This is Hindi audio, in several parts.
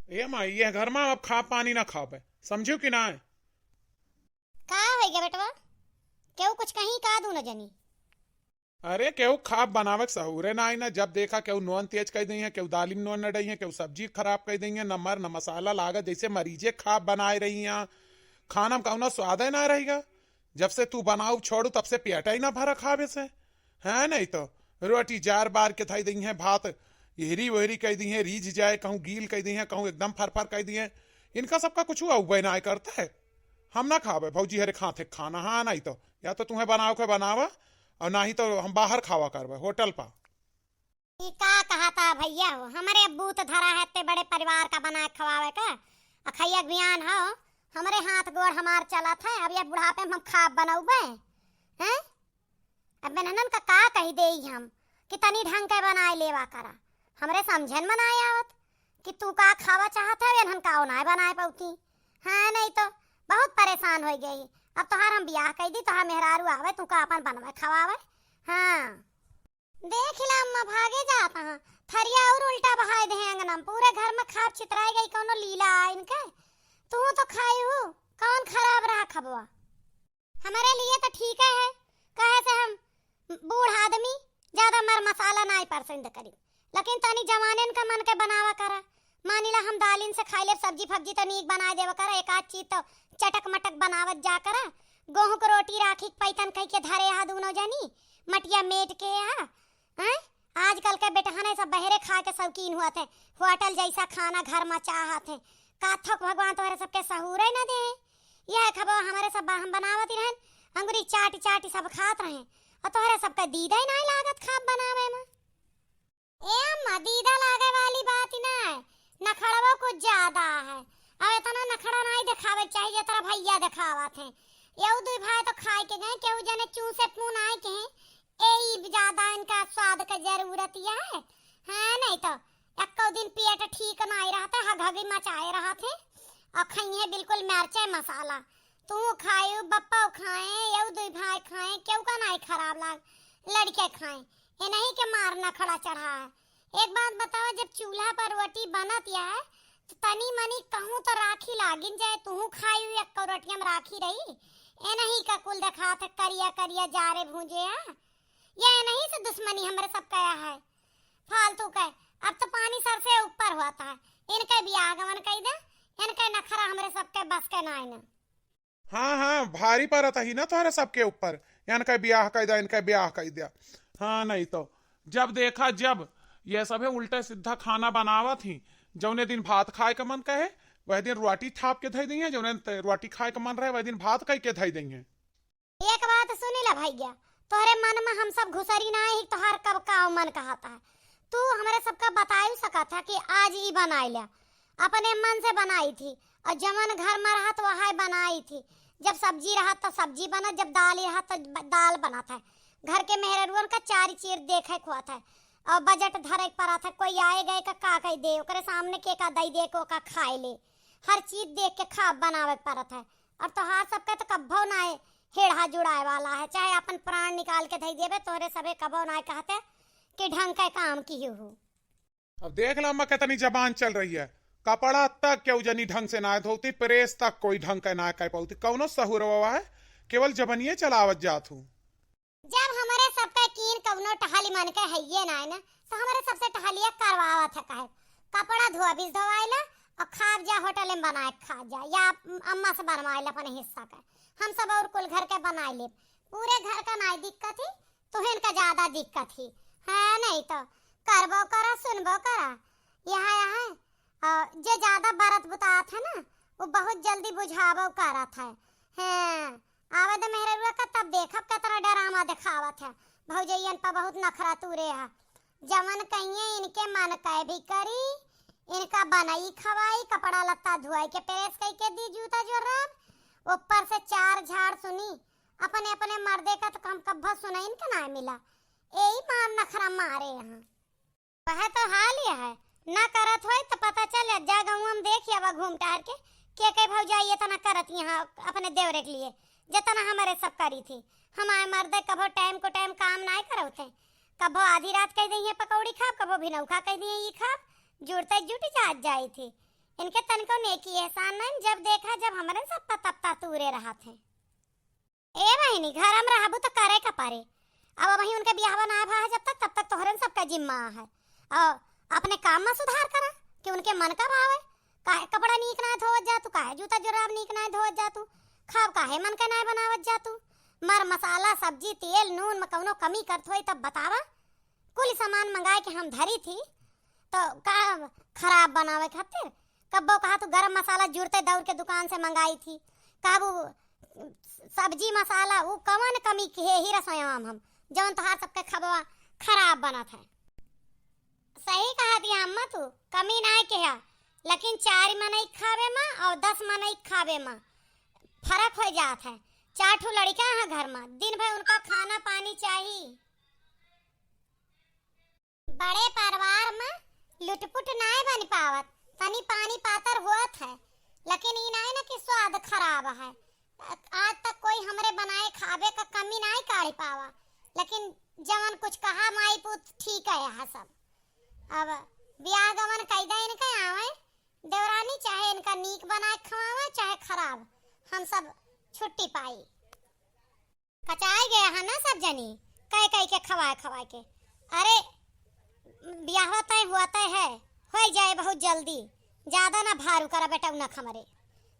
ये माई ये घर में अब खा पानी ना खावे, समझो कि ना है। का हो गया बेटवा? केहू कुछ कहीं का दू न जनी। अरे केहू खाप बनावे के सहूरे ना आई ना, जब देखा केहू नॉन तेज कर दी है, केहू दाली में नॉन न डई है, केहू सब्जी खराब कर दी है, न मर न मसाला लागत जैसे मरीजे खाप बनाए रही हैं। खाना में कहूँ ना स्वाद ही ना रहेगा। जब से तू बनाऊ छोड़ू तब से पेट ही ना भरा खावे से है। नहीं तो रोटी जार बार के थाई दी है, भात येहरी वहरी कह दी है, रीझ जाए कहूँ गील कह दी है, कहूँ एकदम फर कह दी है। इनका सबका कुछ हुआ ना करता है। हम ना खावे भौजी हरे खाते खाना, हाँ नहीं तो या तो तुम्हें बनाओ के बनावा और ना ही तो हम बाहर खावा करवे होटल पा। ई का कहा था भैया हो, हमारे अब्बू तो धरा है इतने बड़े परिवार का बना के खवावे का। अखैया ज्ञान हो, हमारे हाथ गोड़ हमार चला था। अब ये बुढ़ापे में हम खाब बनाऊबे हैं? अब बेनहनन का कही दे हम कि तनी ढंग के बनाए लेवा करा। हमरे समझन बनाए आवत कि तू का खावा चाहत है, बेनहन का ना बनाए पौती। हाँ नहीं तो बहुत परेशान हो गई। अब तोहार हम ब्याह कह दी, तोहार मेहरारू आवे, तू का अपन बनवे खवावे। हाँ देख ला अम्मा भागे जाता हाँ। थरिया और उल्टा बहाए दे अंगना में, पूरे घर में खाप चितराई गई। कौनो लीला इनके तू तो खाई हो, कौन खराब रहा खबवा। हमारे लिए तो ठीक है, कहे से हम बूढ़ आदमी ज्यादा मर मसाला नहीं पसंद करी, लेकिन तनी जवानन का मन के बनावा करा। मानिला हम दालिन से खाई ले, सब्जी फब्जी तो नीक बना देवा करा, एक आध चीज तो चटक मटक बनावत जा करा। गेहूं को रोटी राखी पैतन कह के धरे हा दूनो जानी मटिया मेट के हैं। आजकल के बेटहने सब बहरे खा के शौकीन हुआ थे, होटल जैसा खाना घर में चाहत है। काथक भगवान तुम्हारे सबके सहूर ना दे। यह खबर हमारे सब हम बनावती रहन, अंगुरी चाटी चाटी सब खात रहे, और तुम्हारे सबका दीदा ही नहीं लागत खाप बनावे में। ए अम्मा दीदा लागे वाली बात ही ना है, नखड़वा कुछ ज्यादा है। अब इतना नखड़ा नहीं दिखावे चाहिए जितना भैया दिखावत है। यऊ दू भाई तो खाए के गए, केहू जने चूसे पून आए के ए ज्यादा इनका स्वाद का जरूरत है। हाँ नहीं तो एको दिन पेट ठीक नहीं रहता, हगहगी मचाए रहते और खाइए बिल्कुल मिर्चा मसाला। तू खाए बप्पा खाए, यऊ दू भाई खाए, केहू का नहीं खराब लाग, लड़के खाए। ये नहीं के मारना खड़ा चढ़ा है। एक बात बताओ, जब चूल्हा पर रोटी बनत है तो तनी मनी कहूँ तो राखी लागिन जाए, तू खाई हुई एक रोटिया में राखी रही। ए नहीं का कुल देखा था करिया करिया जारे भूंजे है। ये नहीं से दुश्मनी हमारे सब कया है फालतू का। अब तो पानी सर से ऊपर हुआ था, इनके भी आगमन कह दे, इनके नखरा हमारे सबके बस के ना है। हाँ हाँ भारी पड़ता ही ना तुम्हारे सबके ऊपर, इनका ब्याह कर दिया, इनका ब्याह कर दिया। हाँ नहीं तो जब देखा जब ये सब उल्टे सीधा खाना बनावा थी, जौने दिन भात खाए का मन कहे वह दिन रोटी थाप के धई दी है, जौने रोटी खाए का मन रहे वह दिन भात कह के धई दी है। एक बात सुनी ला भैया, तोहरे मन में हम सब घुसरी ना ही, तोहर कब का मन कहता है। तू हमारे सबका बताई सका था कि आज ही बनाई ले, अपने मन से बनाई थी। और जमन घर में रहा तो वह बनाई थी। जब सब्जी रहा तो सब्जी बना, जब दाल रहा तो दाल बना था। घर के मेहरुअन का चार चीर देखे खुआ था, और बजट धरे पड़ा था। कोई आए गए का कह दे, ओकरे सामने के का दई दे को का खाए ले, हर चीज देख के खा बनावे पड़ा था। और तोहार सबका तो कब्बो ना है हेड़ा जुड़ाए वाला है, चाहे अपन प्राण निकाल के धई देवे, तोहरे सबे कबो ना कहते कि ढंग के काम की हो। अब देख ला अम्मा कितनी जबान चल रही है, कपड़ा तक क्यों जनी ढंग से ना धोती, प्रेस तक कोई ढंग का ना कह पाती, कौनो सहूर हुआ है, केवल जबनिए चलावत जात हूँ। जब हमारे सबका कीन कवनो टहली मन के है ना है ना, तो हमारे सबसे टहलिया करवावा था कहे कपड़ा धोआ बीस धोवाइला और खा जा होटल में बनाए खा जा, या अम्मा से बनवाए ले अपने हिस्सा का। हम सब और कुल घर के बनाए ले, पूरे घर का नहीं दिक्कत ही, तुहन का ज्यादा दिक्कत ही है। नहीं तो करबो करा सुनबो करा। यहाँ यहाँ जे ज्यादा बरत बुता था ना, वो बहुत जल्दी बुझावो करा था। हाँ आवद मेहरुआ का तब देखब कतरा डरामा दिखावत है। भौजैयन पर बहुत नखरा तूरे है, जमन कहिए इनके मन कह भी करी, इनका बनाई खवाई, कपड़ा लत्ता धुआई के प्रेस कह के दी, जूता जोराब ऊपर से चार झाड़ सुनी। अपने अपने मर्दे का तो हम कब्बा सुना इनका ना मिला, यही मार नखरा मारे यहाँ। वह तो हाल ही है ना करत हो तो पता चल जा गाँव हम देख या घूम टहर के भौजाई इतना करत यहाँ अपने देवरे के लिए जितना हमारे सब करी थी। हमारे मर्दे कभो टाइम को टाइम काम नहीं करो थे, कभो आधी रात कह दी है पकौड़ी खाप, कभो भिनौखा कह दी है ये खाप, जुड़ते जुट जात जाई थी। इनके तनको नेकी एहसान नहीं, जब देखा जब हमरे सब तपता तूरे रहा थे। ए बहनी घर में रहबू तो करे का पारे। अब वही उनके बियाह ना भा है, जब तक तब तक तोहरन सबका जिम्मा है। और अपने काम में सुधार करा कि उनके मन का भाव है। काहे कपड़ा नीक ना धोवत जा तू, काहे जूता जुराब नीक ना धोवत जा तू, खाब काहे मन का ना बनावत जा तू, मर मसाला सब्जी तेल नून में कौनो कमी करत होई तब बतावा। कुल सामान मंगाए के हम धरी थी तो का खराब बनावे खातिर। कब्बो कहा तू गरम मसाला जुड़ते दौड़ के दुकान से मंगाई थी, काबू सब्जी मसाला वो कवन कमी की है ही रसोयाम हम जौन तोहार सबके खबवा खराब बनत है। सही कहा दिया अम्मा, तू कमी ना के है, लेकिन 4 मनई खावे में और 10 मनई खावे में फर्क हो जात है। 4 ठो लड़का है घर में, दिन भर उनका खाना पानी चाहिए। बड़े परिवार में लुटपुट नाय बन पावत, तनी पानी पातर होत है, लेकिन ई नाय ना कि स्वाद खराब है। आज तक कोई हमरे बनाए खावे का कमी नाय काढ़ी पावा, लेकिन जवन कुछ कहा माई पुत ठीक है यहाँ सब। अब ब्याह गमन कैदा इनका आवे, देवरानी चाहे इनका नीक बनाए खवावे चाहे खराब, हम सब छुट्टी पाई। कचाए गए है ना सब जनी कह कह के खवाए के। अरे ब्याह होता है हो जाए बहुत जल्दी, ज्यादा ना भारू करा बेटा उना खमरे,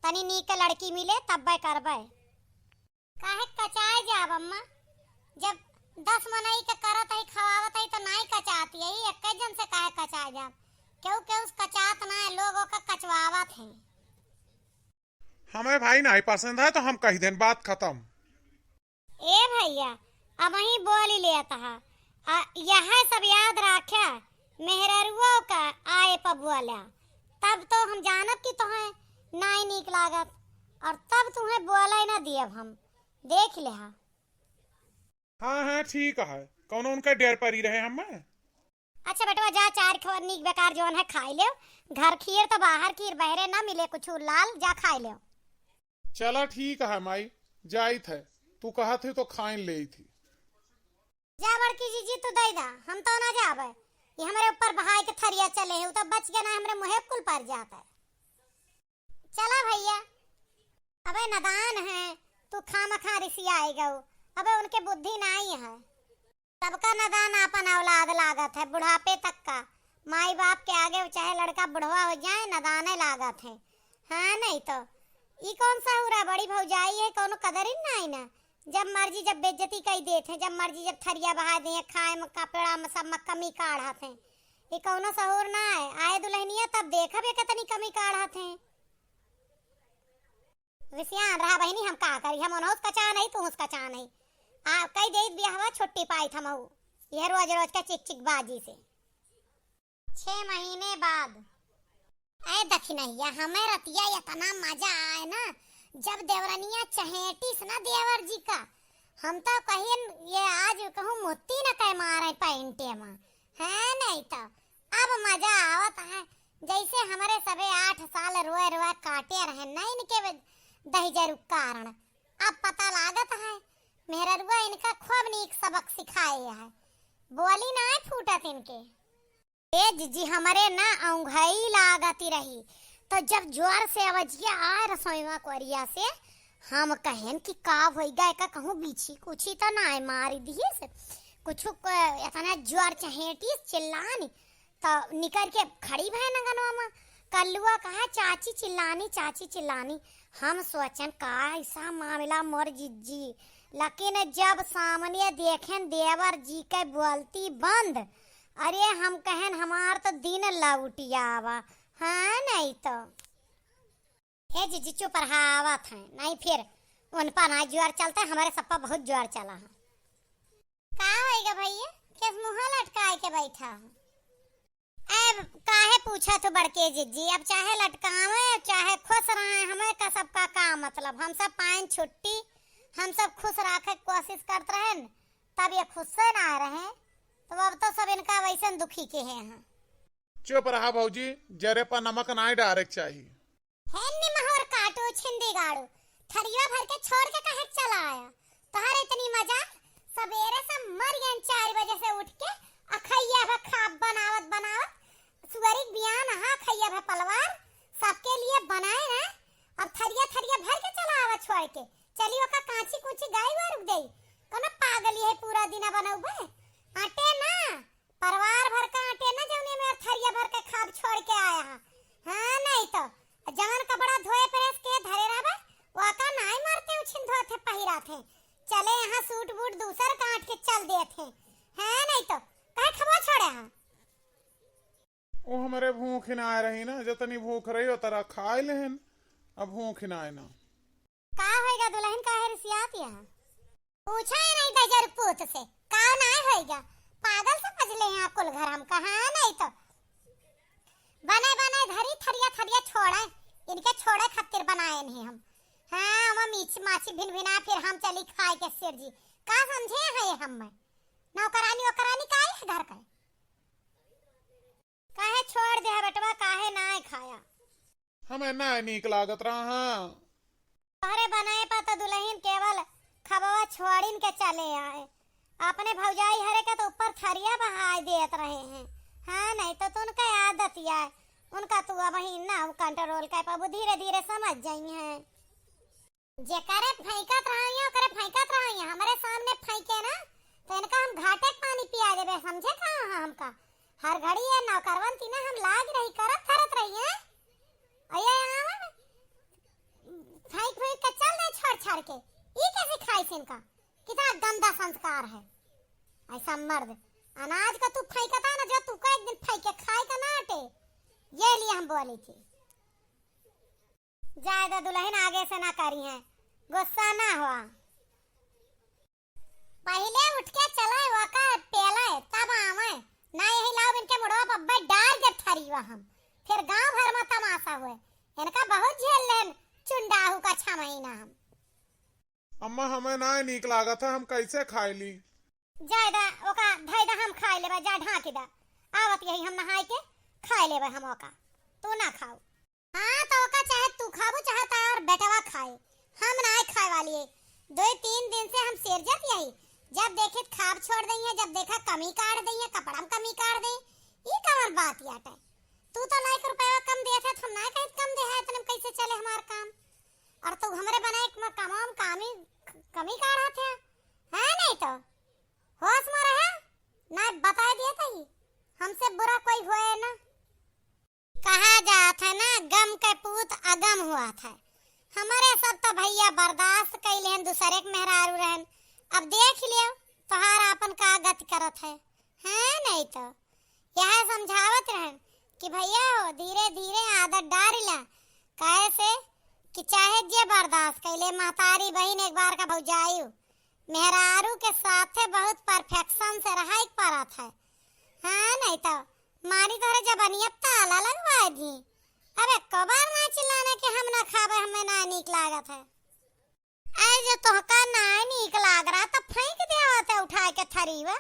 तनी नीक लड़की मिले तब करबे। काहे कचाए जाब अम्मा, जब 10 मनई के करत है खवावत है तो नहीं कचाती है, एक जन से काहे कचाए जाब। क्यों कचात ना है, लोगों का कचवावत है। हमें भाई नहीं पसंद है तो हम कह दें, बात खत्म। ए भैया अब वही बोल ही लेता है, यह सब याद रखा मेहररुआ का आए पबुआला, तब तो हम जानब कि तुम्हें नहीं नीक लागत, और तब तुम्हें बोला ही ना दियब हम, देख ले। हाँ ठीक है, कौन उनका डेर पर ही रहे हम। अच्छा बेटवा जा 4 खबर नीक बेकार जोन है खाई ले, घर खीर तो बाहर खीर बहरे ना मिले कुछ लाल, जा खाई ले। चला ठीक है माई, जाई थे तू कहा थे तो खाइन ले थी। जा बड़की जीजी तू दे दा, हम तो ना जाबे, ये हमारे ऊपर बहाई के थरिया चले है, तो बच गया ना हमरे मुहे कुल पर जाता है। चला भैया, अबे नदान है तू खामखा रिसी आएगा, अबे उनके बुद्धि नहीं है। सबका नदान अपन औलाद लागत है, बुढ़ापे तक का माई बाप के आगे चाहे लड़का बुढ़वा हो जाए नदाने लागत है। हाँ नहीं तो ई कौन सा हुरा बड़ी भौजाई है, कोनो कदर ही नहीं ना, जब मर्जी जब बेइज्जती कई देते हैं, जब मर्जी जब थरिया बहा दे, खाए में कपड़ा में सब में कमी काढ़त हैं। ये कौनो सहूर ना है, आए दुल्हनिया तब देखा बे कितनी कमी काढ़त हैं। विषयान रहा बहनी, हम का करी, हम उन्हों कचा नहीं तू उसका चा नहीं। आ कई दे ब्याहवा छुट्टी पाई था महू, यह रोज रोज का चिक चिक बाजी से। 6 महीने बाद ऐ दखिनैया हमें रतिया इतना मजा आए ना, जब देवरनिया चहेटिस ना देवर जी का, हम तो कहीं ये आज कहूँ मुत्ती न कह मारे पैंटे में है। नहीं तो अब मजा आवत है, जैसे हमारे सबे 8 साल रोए रोए काटे रहे नहीं इनके दहिजर कारण। अब पता लागत है मेरा रुआ इनका खूब नीक सबक सिखाए है, बोली ना फूटत इनके। ए जीजी हमारे ना औंघई लागती रही, तो जब जोर से आवाजिया आए रसोईवा कोरिया से, हम कहें कि का होई गए का कहूँ बीछी कुछ तो ना मारी दिए से कुछ इतना जोर चहेटी चिल्लानी, तो निकल के खड़ी भय नगनवा में। कल्लुआ कहा चाची चिल्लानी। हम सोचन का ऐसा मामला मोर जीजी, लेकिन जब सामने देखें देवर जी के बोलती बंद, अरे हम कहें हमार तो दिन लौटियावा। हाँ नहीं तो हे जीजी चुप रहावत है, नहीं फिर उन पर ना ज्वार चलता है, हमारे सब पर बहुत ज्वार चला है। का होएगा भैया, किस मुँह लटकाए के बैठा है? अब काहे पूछा तो बड़के जीजी, अब चाहे लटकावे चाहे खुश रहे, हमें का सबका का मतलब, हम सब पाएं छुट्टी, हम सब खुश रखे कोशिश करते रहे, तब ये खुश से ना रहे, तो अब तो सब इनका वैसे दुखी के हैं। चुप रहा भौजी, जरे पर नमक ना डायरेक्ट चाहिए। है निमहर काटो छिंदी गाड़ो, थरिया भर के छोड़ के कहे चला आया, तोहर इतनी मजा। सवेरे से मर गए 4 बजे से उठ के, अखैया भा खाब बनावत सुअरिक बियान हा खैया भा पलवार सब चले यहाँ सूट बूट दूसर काट के चल देते हैं नहीं तो कहे खबा छोड़े हाँ। वो हमारे भूख ना आ रही ना, जितनी भूख रही हो तरह खाए लेहन, अब भूख ना आए ना। का होएगा दुल्हन का है रिसियात यहाँ पूछा है नहीं दजर पूत से का ना होएगा, पागल समझ ले यहाँ कुल घर हम कहा नहीं तो बने बने धरी थरिया थरिया छोड़े, इनके छोड़े खातिर बनाए नहीं हम। हाँ हम मीच माची भिन भिना फिर हम चली खाए के सिर जी का समझे है हम में नौकरानी वकरानी का है घर का काहे छोड़ दे बेटवा काहे ना खाया हमें ना नीक लागत रहा। अरे बनाए पा दुल्हन केवल खबवा छोड़िन के चले आए, अपने भौजाई हरे के तो ऊपर थरिया बहाई देत रहे हैं। हाँ नहीं तो उनका आदत है उनका तू अब ही ना कंट्रोल कर पाबू, धीरे धीरे समझ जाई है। जे करे फेंकत रहिए करे फेंकत रहिए हमारे सामने फेंके ना तो इनका हम घाटे पानी पिया देबे, समझे कहां हमका हर घड़ी ये नौकरवन तीना हम लाग रही करत करत रही है। अये यहां फेंक फेंक के चल दे छोड़ छोड़ के, ये कैसे खाई इनका कितना गंदा संस्कार है। ऐसा मर्द अनाज का तू फेंकता ना जो तू का एक दिन फेंक के खाए का ना हटे, ये लिए हम बोली थी। ज्यादा दुल्हन आगे से ना करी है, गुस्सा ना हुआ, पहले उठ के चला हुआ का पेला तब आवे ना यही लाओ इनके मुड़वा पब्बे डाल के थरीवा हम फिर गांव भर में तमाशा हुए। इनका बहुत झेल लेन चुंडाहू का 6 महीना हम। अम्मा हमें ना नीक लागत है, हम कैसे खाए ली। जायदा ओका धैदा हम खाए लेबा जा ढाकी दा आवत यही हम नहाए के खाए लेबा हम ओका, तू ना खाओ। हाँ तो ओका चाहे तू खाबो चाहे तार बेटवा खाए, हम ना खाए वाली है। 2-3 दिन से हम सिरजत यही जब देखे खाब छोड़ दई है, जब देखा कमी काट दई है, कपड़ा में कमी काट दई, ये कौन बात याटे। तू तो लाख रुपया कम दे थे हम ना कहीं कम दे है इतने कैसे चले हमार काम, और तू हमरे बनाए कमाम कामी कमी काढ़ा थे है नहीं तो होश में रहे ना बता दिया था ही हमसे बुरा कोई हुआ ना। कहा जात है ना गम के पूत अगम हुआ था, हमारे सब तो भैया बर्दाश्त कैले हैं दूसरे के मेहरारू रहन। अब देख लियो तोहार अपन का गति करत है नहीं तो यह समझावत रहन कि भैया हो धीरे धीरे आदत डारिला, कैसे कि चाहे जे बर्दाश्त कैले महतारी बहन एक बार का भौजायु मेहरारू के साथे बहुत परफेक्शन से रहा परत है। हाँ नहीं तो मारी तोरे जबनियत ताला लगवा दी, अबे कबार ना चिल्लाने के हम ना खावे हमें ना नीक लागत है। ऐ जो तोहका ना नीक लाग रहा तो फेंक देवत है उठा के थरीवा,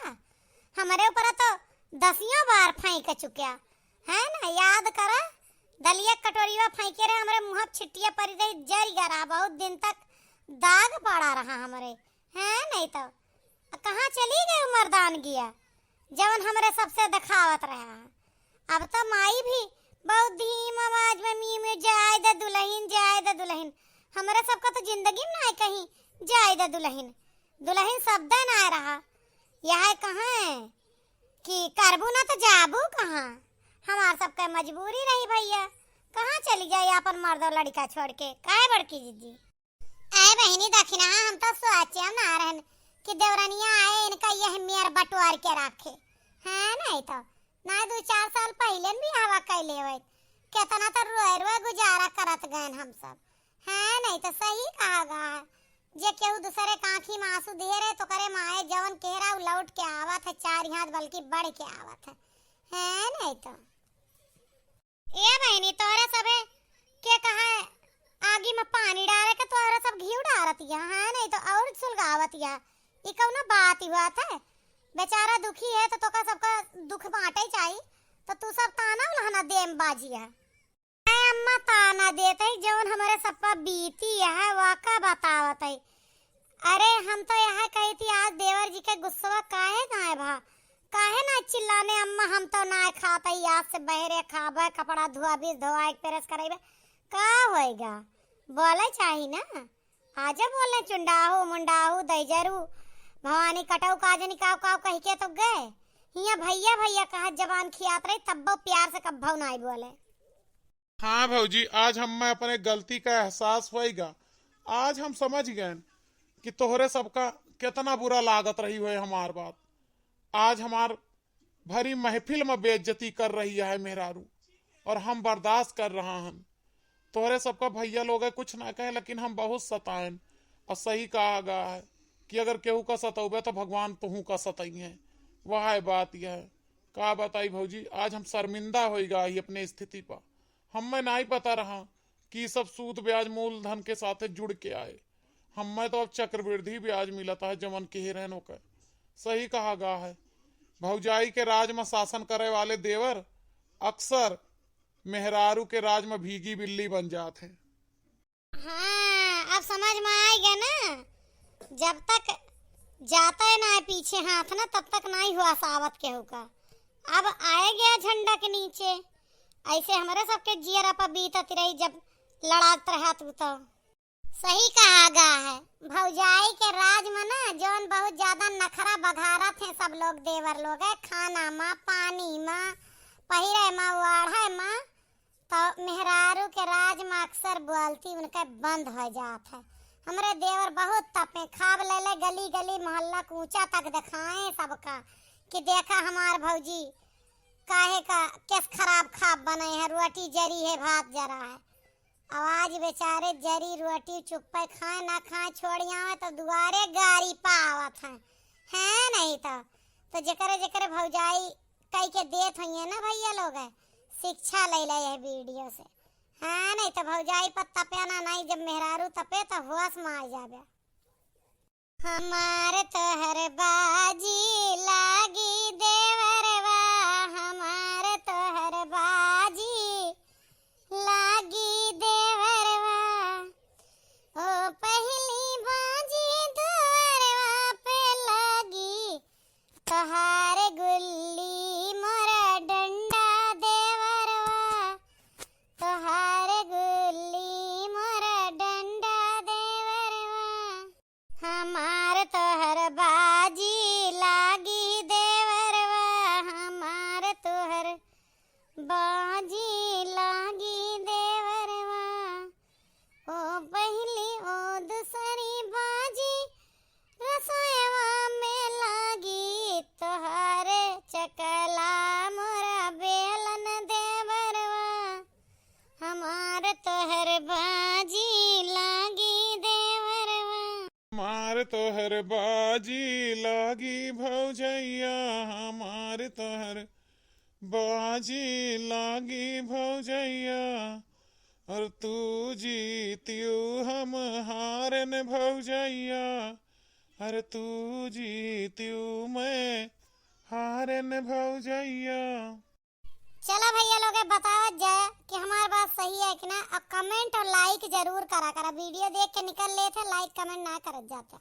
हमारे ऊपर तो 10 बार फेंक चुकिया है ना। याद करा दलिया कटोरीवा फेंके रहे हमारे मुंह छिटिया पड़ी रही जरी गरा, बहुत दिन तक दाग पड़ा रहा हमारे है नहीं तो कहाँ चली गई मर्दान गिया जवन हमारे सबसे दिखावत रहा। अब तो माई भी बहुत धीम आवाज में मी में जाए द दुल्हन, हमारे सबका तो जिंदगी में ना कहीं जाए द दुल्हन शब्द ना रहा। यह कहाँ है कि करबू ना तो जाबू कहाँ, हमार सबका मजबूरी रही भैया, कहाँ चली जाए अपन मर्द और लड़का छोड़ के काहे बड़की दीदी। ऐ बहनी दखिना हम तो सोचे ना रहन कि देवरनिया आए इनका यह मेर बटवार के रखे है नहीं तो ना 2-4 साल पहले भी हवा कैले हुए कितना तो रोए रोए गुजारा करत गए हम सब है नहीं तो सही कहा गा जे केहू दूसरे काखी में आंसू दे रहे तो करे माए जवन केरा लौट के आवत है 4 हाथ बल्कि बढ़ के आवत है नहीं तो। ए बहनी तोरे सबे के कहा आगी में पानी डाले के तोरे सब घी डालत है नहीं तो और सुलगावत या ई कौनो बात ही बात है। बेचारा दुखी है तो का सबका दुख बांटे चाहिए तो तू सब ताना लहना देम बाजिया अम्मा ताना देते जवन हमारे सब पर बीती है वाका बतावत है। अरे हम तो यह कही थी आज देवर जी के गुस्सा काहे गाय भा काहे ना चिल्लाने अम्मा हम तो ना खाता ही आज से बहरे खाबे कपड़ा धोआ भी धोआ एक प्रेस करेबे का होएगा बोले चाहिए ना। आजा बोलने चुंडाहू मुंडाहू दैजरू भवानी कटाऊ काजनी काव काव कह के तो गए हिया भैया भैया कहा जबान खियात रही तब प्यार से कब्बो नहीं बोले। हाँ भौजी आज हमें अपने गलती का एहसास होएगा, आज हम समझ गए कि तोहरे सबका कितना बुरा लागत रही हुए हमार बात। आज हमार भरी महफिल में बेइज्जती कर रही है मेहरारू, और हम बर्दाश्त कर रहा हन। तोहरे सबका भैया लोग है कुछ ना कहे, लेकिन हम बहुत सताएन। और सही कहा गया है कि अगर केहू का सतौबे तो भगवान तुहू का सतई है। वह है बात यह है। का बताई भौजी, आज हम शर्मिंदा हो गए अपने स्थिति पर। हमें नहीं पता रहा कि सब सूद ब्याज मूलधन के साथ जुड़ के आए। हमें तो अब चक्रवृद्धि ब्याज मिलता है जमन के रहनों का। सही कहा गया है, भौजाई के राज में शासन करे वाले देवर अक्सर मेहरारू के राज में भीगी बिल्ली बन जाते हैं। हाँ, अब समझ में आएगा ना। जब तक जाता है ना पीछे हाथ ना, तब तक नहीं हुआ सावत केहू का। अब आए गया झंडा के नीचे। ऐसे हमारे सबके जियरा पर बीतत रही जब लड़ात रहा तू तो। सही कहा गया है, भौजाई के राज में ना जौन बहुत ज्यादा नखरा बघारा थे सब लोग देवर लोग है। खाना में, पानी में, पहिरे में, वाढ़े में, तो मेहरारू के राज में अक्सर बोलती उनके बंद हो जात है। हमारे देवर बहुत तपे, खाब ले ले गली गली मोहल्ला कूचा तक दिखाए सबका कि देखा हमार भौजी काहे का किस खराब खाब बने है, रोटी जरी है, भात जरा है। आवाज बेचारे जरी रोटी चुप्पे खाए ना खाए छोड़िया तो दुआरे गाड़ी पावत है नहीं तो जकरे जकरे भौजाई कई के देत हुई ना भैया लोग है, शिक्षा ले ले है वीडियो से। हाँ, नहीं तो भौजाई पर तपे ना नहीं, जब मेहरारू तपे तो होश में आ जाबे। हमारे तोहर बाजी लागी देवरवा, हमारे तोहर बाजी लागी देवरवा, ओ पहली बाजी दुअरवा पे लागी, तोहारे गुल्ली मोरा डंडा देवरवा, तोहारे गुल्ली मोरा डंडा देवरवा, हमार तोहर बाजी लागी देवरवा, हमार तोहर बाजी लागी देवरवा, ओ पहली ओ दूसरी बाजी रसोईवा में लागी, तोहारे चकला मोरा बेलन देवरवा, हमार तोहर बाजी लागी देवरवा। हमार तोहर बाजी लागी भौजैया, हमार तोहर बाजी लागी भौजैया, और तू जीतियो हम हारन भौजैया, अरे तू जीतियो मैं हारन भौजैया। चलो भैया लोग बताओ जाए कि हमारी बात सही है कि ना। अब कमेंट और लाइक जरूर करा वीडियो देख के निकल लेते, लाइक कमेंट ना कर जाते।